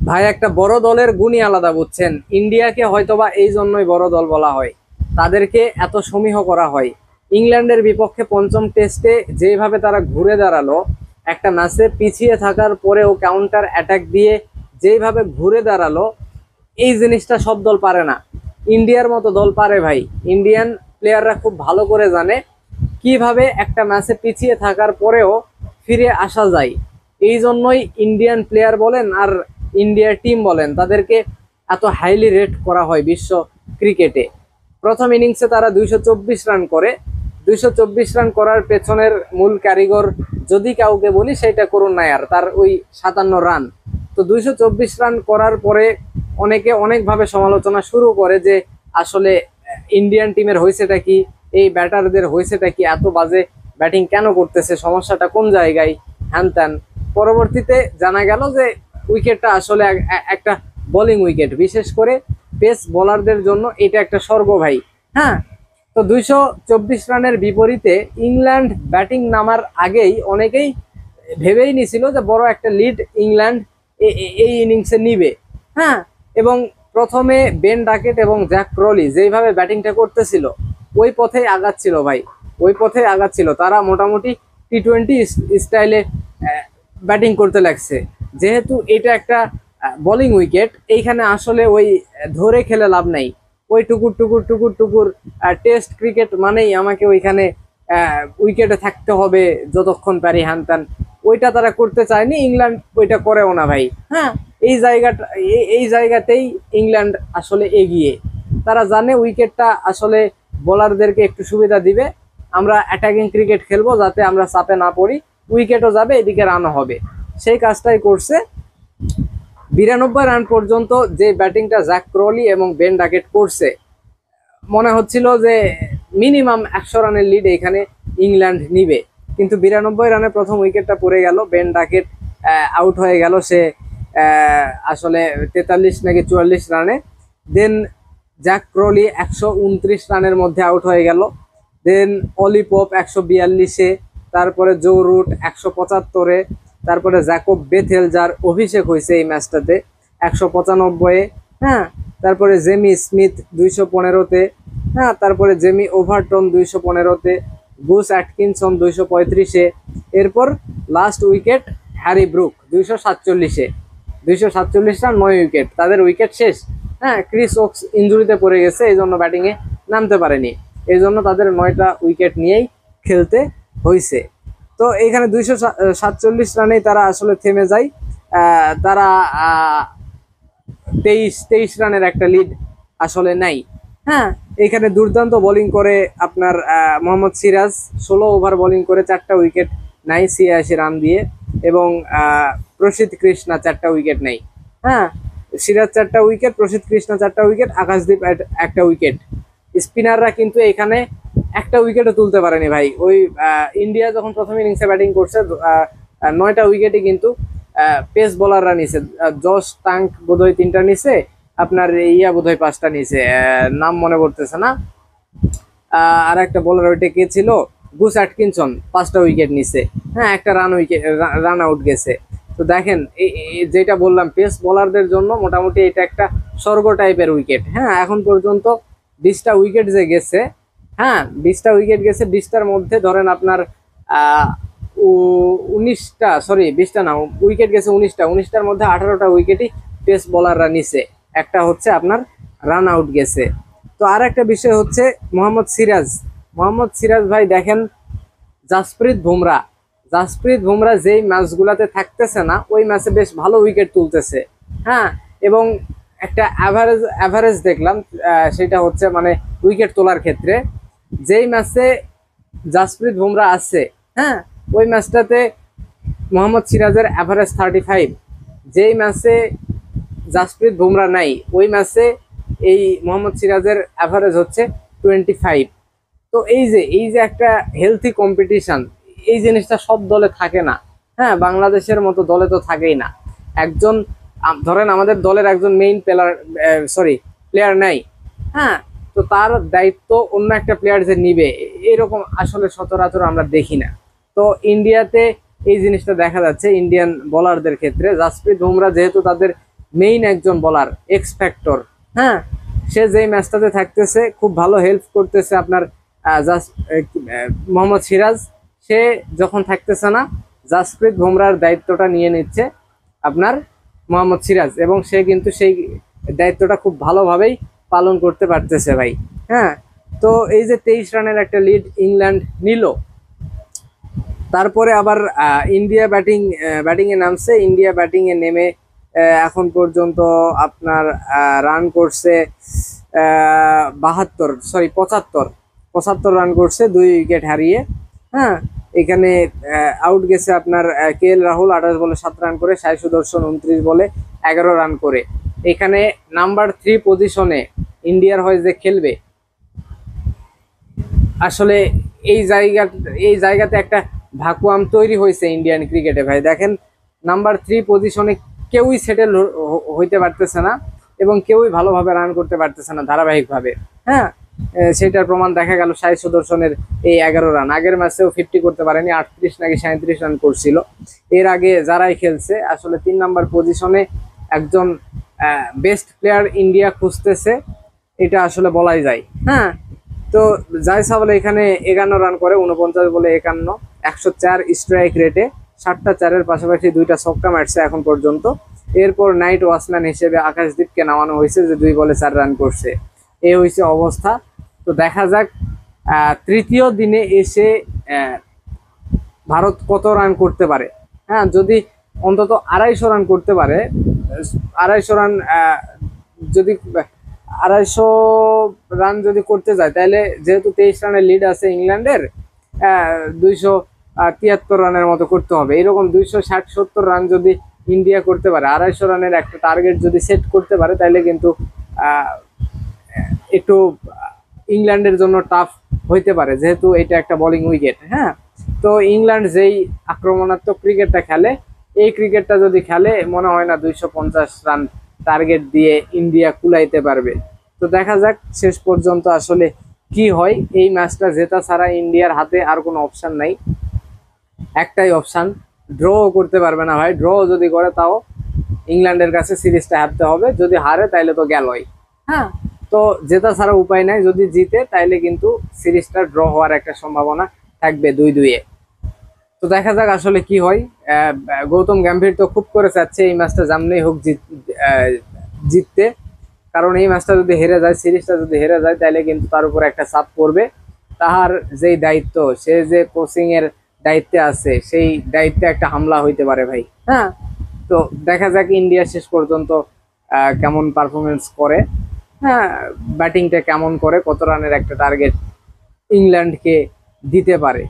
ভাই একটা বড় দলের গুণই আলাদা, বুঝছেন? ইন্ডিয়াকে হয়তোবা এই জন্যই বড় দল বলা হয়, তাদেরকে এত সমীহ করা হয়। ইংল্যান্ডের বিপক্ষে পঞ্চম টেস্টে যেভাবে তারা ঘুরে দাঁড়ালো, একটা ম্যাচে পিছিয়ে থাকার পরেও কাউন্টার অ্যাটাক দিয়ে যেভাবে ঘুরে দাঁড়ালো, এই জিনিসটা সব দল পারে না। ইন্ডিয়ার মতো দল পারে ভাই। ইন্ডিয়ান প্লেয়াররা খুব ভালো করে জানে কিভাবে একটা ম্যাচে পিছিয়ে থাকার পরেও ফিরে আসা যায়। এই জন্যই ইন্ডিয়ান প্লেয়ার বলেন আর ইন্ডিয়ার টিম বলেন, তাদেরকে এত হাইলি রেট করা হয় বিশ্ব ক্রিকেটে। প্রথম ইনিংসে তারা 224 রান করে। 224 রান করার পেছনের মূল কারিগর যদি কাউকে বলি, সেটা করুন নায়ার, তার ওই 57 রান। তো 224 রান করার পরে অনেকে অনেকভাবে সমালোচনা শুরু করে যে আসলে ইন্ডিয়ান টিমের হয়েছেটা কি, এই ব্যাটারদের হয়েছেটা কি, এত বাজে ব্যাটিং কেন করতেছে, সমস্যাটা কোন জায়গায়, হ্যান ত্যান। পরবর্তীতে জানা গেল যে উইকেটটা আসলে একটা বোলিং উইকেট, বিশেষ করে পেস বোলারদের জন্য এটা একটা স্বর্গ ভাই। হ্যাঁ, তো 224 রানের বিপরীতে ইংল্যান্ড ব্যাটিং নামার আগেই অনেকেই ভেবেই নিছিল যে বড় একটা লিড ইংল্যান্ড এই ইনিংসে নিবে। হ্যাঁ, এবং প্রথমে বেন ডাকেট এবং জ্যাক ক্রলি যেইভাবে ব্যাটিংটা করতেছিল, ওই পথেই আগাচ্ছিল ভাই, ওই পথে আগাচ্ছিল। তারা মোটামুটি টি-20 স্টাইলে ব্যাটিং করতে লাগছে। যেহেতু এটা একটা বোলিং উইকেট, এইখানে আসলে ওই ধরে খেলে লাভ নাই। ওই টুকুর টুকুর টুকুর টুকুর টেস্ট ক্রিকেট মানেই আমাকে ওইখানে উইকেটে থাকতে হবে যতক্ষণ পারি, হ্যান ত্যান। ওইটা তারা করতে চায়নি, ইংল্যান্ড ওইটা করেও না ভাই। হ্যাঁ, এই জায়গাতেই ইংল্যান্ড আসলে এগিয়ে। তারা জানে উইকেটটা আসলে বোলারদেরকে একটু সুবিধা দিবে, আমরা অ্যাটাকিং ক্রিকেট খেলবো যাতে আমরা চাপে না পড়ি, উইকেটও যাবে, এদিকে রানও হবে। সেই কাজটাই করছে। 92 রান পর্যন্ত যে ব্যাটিংটা জ্যাক ক্রলি এবং বেন ডাকেট করছে, মনে হচ্ছিল যে মিনিমাম 100 রানের লিড এখানে ইংল্যান্ড নিবে। কিন্তু 92 রানে প্রথম উইকেটটা পড়ে গেল, বেন ডাকেট আউট হয়ে গেল। সে আসলে 43 নাকি 44 রানে। দেন জ্যাক ক্রলি 129 রানের মধ্যে আউট হয়ে গেল। দেন অলি পপ 142-এ, তারপরে জো রুট 175-এ, তারপরে জ্যাকব বেথেল যার অভিষেক হয়েছে এই ম্যাচটাতে 195-এ। হ্যাঁ, তারপরে জেমি স্মিথ 215-তে। হ্যাঁ, তারপরে জেমি ওভারটন 215-তে, বুস অ্যাটকিনসন 235-এ। এরপর লাস্ট উইকেট হ্যারি ব্রুক 247-এ। 247 রান, 9 উইকেট, তাদের উইকেট শেষ। হ্যাঁ, ক্রিস ওকস ইঞ্জুরিতে পড়ে গেছে, এই জন্য ব্যাটিংয়ে নামতে পারেনি। এই জন্য তাদের 9টা উইকেট নিয়েই খেলতে হয়েছে। তো এইখানে 247 রানেই তারা আসলে থেমে যায়। তারা 23 রানের একটা লিড আসলে নাই। হ্যাঁ, এখানে দুর্দান্ত বোলিং করে আপনার মোহাম্মদ সিরাজ 16 ওভার বোলিং করে 4টা উইকেট নাই 86 রান দিয়ে, এবং প্রসিদ্ধ কৃষ্ণা 4টা উইকেট নেই। হ্যাঁ, সিরাজ 4টা উইকেট, প্রসিদ্ধ কৃষ্ণা 4টা উইকেট, আকাশদীপ একটা উইকেট। স্পিনাররা কিন্তু এখানে একটা উইকেটও তুলতে পারেনি ভাই। ওই ইন্ডিয়া যখন প্রথম ইনিংসে ব্যাটিং করছে, 9টা উইকেটই কিন্তু পেস বোলাররা নিছে। জশ টাঙ্ক বোধহয় 3টা নিছে, আপনার ইয়া বোধহয় 5টা নিছে, নাম মনে পড়তেছে না। আর একটা বোলার ওইটা কে ছিল, বুস অ্যাটকিনসন 5টা উইকেট নিছে। হ্যাঁ, একটা রান আউট গেছে। তো দেখেন, যেটা বললাম, পেস বোলারদের জন্য মোটামুটি এটা একটা স্বর্গ টাইপের উইকেট। হ্যাঁ, এখন পর্যন্ত 20টা উইকেট যে গেছে, হ্যাঁ 20টা উইকেট গেছে, 20টার মধ্যে ধরেন আপনার 19টা, সরি 20টা না, উইকেট গেছে 19টার মধ্যে 18টা উইকেটই পেস বোলাররা নিছে, একটা হচ্ছে আপনার রান আউট গেছে। তো আর একটা বিষয় হচ্ছে মোহাম্মদ সিরাজ ভাই, দেখেন জাসপ্রীত বুমরা যেই ম্যাচগুলাতে থাকতেছে না, ওই ম্যাচে বেশ ভালো উইকেট তুলতেছে। হ্যাঁ, এবং একটা অ্যাভারেজ দেখলাম, সেটা হচ্ছে মানে উইকেট তোলার ক্ষেত্রে যেই ম্যাচে জাসপ্রীত বুমরা আছে, হ্যাঁ ওই ম্যাচটাতে মোহাম্মদ সিরাজের অ্যাভারেজ 35। যেই ম্যাচে জাসপ্রীত বুমরা নাই, ওই ম্যাচে এই মোহাম্মদ সিরাজের অ্যাভারেজ হচ্ছে 25। তো এই যে একটা হেলথি কম্পিটিশন, এই জিনিসটা সব দলে থাকে না। হ্যাঁ, বাংলাদেশের মতো দলে তো থাকেই না। একজন ধরেন আমাদের দলের একজন মেইন প্লেয়ার নাই, হ্যাঁ, তো তার দায়িত্ব অন্য একটা প্লেয়ার যে নিবে, এরকম আসলে সচরাচর আমরা দেখি না। তো ইন্ডিয়াতে এই জিনিসটা দেখা যাচ্ছে ইন্ডিয়ান বোলারদের ক্ষেত্রে। জাসপ্রীত বুমরা যেহেতু তাদের মেইন একজন বলার, এক্স ফ্যাক্টর। হ্যাঁ, সে যেই ম্যাচটাতে থাকতেছে খুব ভালো হেল্প করতেছে আপনার জাস্ট মোহাম্মদ সিরাজ। সে যখন থাকতেছে না, জাসপ্রীত বুমরার দায়িত্বটা নিয়ে নিচ্ছে আপনার মোহাম্মদ সিরাজ, এবং সে কিন্তু সেই দায়িত্বটা খুব ভালোভাবেই পালন করতে পারতেছে ভাই। হ্যাঁ, তো এই যে 23 রানের একটা লিড ইংল্যান্ড নিল, তারপরে আবার ইন্ডিয়া ব্যাটিংয়ে নামছে। ইন্ডিয়া ব্যাটিংয়ে নেমে এখন পর্যন্ত আপনার রান করছে 75 রান করছে 2 উইকেট হারিয়ে। হ্যাঁ, এখানে আউট গেছে আপনার কে এল রাহুল 28 বলে 7 রান করে, সাই সুদর্শন 29 বলে 11 রান করে। এখানে নাম্বার 3 পজিশনে ইন্ডিয়ার হয়ে যে খেলবে, আসলে এই জায়গাতে একটা ভাকুয়াম তৈরি হয়েছে ইন্ডিয়ান ক্রিকেটে ভাই। দেখেন, নাম্বার 3 পজিশনে কেউই সেটেল হইতে পারতেছে না, এবং কেউই ভালোভাবে রান করতে পারতেছে না ধারাবাহিকভাবে। হ্যাঁ, সেটার প্রমাণ দেখা গেল সাই সুদর্শনের এই 11 রান। আগের ম্যাচেও 50 করতে পারেনি, 38 নাকি 37 রান করছিল। এর আগে যারাই খেলছে, আসলে 3 নাম্বার পজিশনে একজন বেস্ট প্লেয়ার ইন্ডিয়া খুঁজতেছে, এটা আসলে বলাই যায়। হ্যাঁ, তো জয়সাওয়াল এখানে 51 রান করে, 49 বলে 51, 104 স্ট্রাইক রেটে, 7টা চারের পাশাপাশি 2টা ছক্কা মারছে এখন পর্যন্ত। এরপর নাইট ওয়াচম্যান হিসেবে আকাশদীপকে নামানো হয়েছে, যে 2 বলে 4 রান করছে। এই হয়েছে অবস্থা। তো দেখা যাক তৃতীয় দিনে এসে ভারত কত রান করতে পারে। হ্যাঁ, যদি অন্তত 250 রান করতে পারে, 250 রান যদি 250 রান যদি করতে যায়, তাহলে যেহেতু 23 রানের লিড আছে ইংল্যান্ডের, 273 রানের মতো করতে হবে। এরকম 260-70 রান যদি ইন্ডিয়া করতে পারে, 250 রানের একটা টার্গেট যদি সেট করতে পারে, তাহলে কিন্তু একটু ইংল্যান্ডের জন্য টাফ হইতে পারে, যেহেতু এটা একটা বোলিং উইকেট। হ্যাঁ, তো ইংল্যান্ড যেই আক্রমণাত্মক ক্রিকেটটা খেলে, এই ক্রিকেটটা যদি খেলে, মনে হয় না 250 রান টার্গেট দিয়ে ইন্ডিয়া কুলাইতে পারবে। তো দেখা যাক শেষ পর্যন্ত আসলে কি হয়। এই ম্যাচটা জেতা ছাড়া ইন্ডিয়ার হাতে আর কোনো অপশন নাই, একটাই অপশন, ড্র করতে পারবে না ভাই। ড্র যদি করে, তাও ইংল্যান্ডের কাছে সিরিজটা হারতে হবে। যদি হারে তাইলে তো গেলই। হ্যাঁ, তো জেতা ছাড়া উপায় নাই। যদি জিতে, তাইলে কিন্তু সিরিজটা ড্র হওয়ার একটা সম্ভাবনা থাকবে 2-2-এ। তো দেখা যাক আসলে কি হয়। গৌতম গম্ভীর তো খুব করে চাচ্ছে এই ম্যাচটা যেমনি হোক জিততে, কারণ এই ম্যাচটা যদি হেরে যায়, সিরিজটা যদি হেরে যায়, তাহলে কিন্তু তার উপর একটা চাপ পড়বে। তাহার যেই দায়িত্ব, সে যে কোচিং এর দায়িত্বে আছে, সেই দায়িত্বে একটা হামলা হইতে পারে ভাই। হ্যাঁ, তো দেখা যাক ইন্ডিয়া শেষ পর্যন্ত কেমন পারফরমেন্স করে। হ্যাঁ, ব্যাটিংটা কেমন করে, কত রানের একটা টার্গেট ইংল্যান্ডকে দিতে পারে।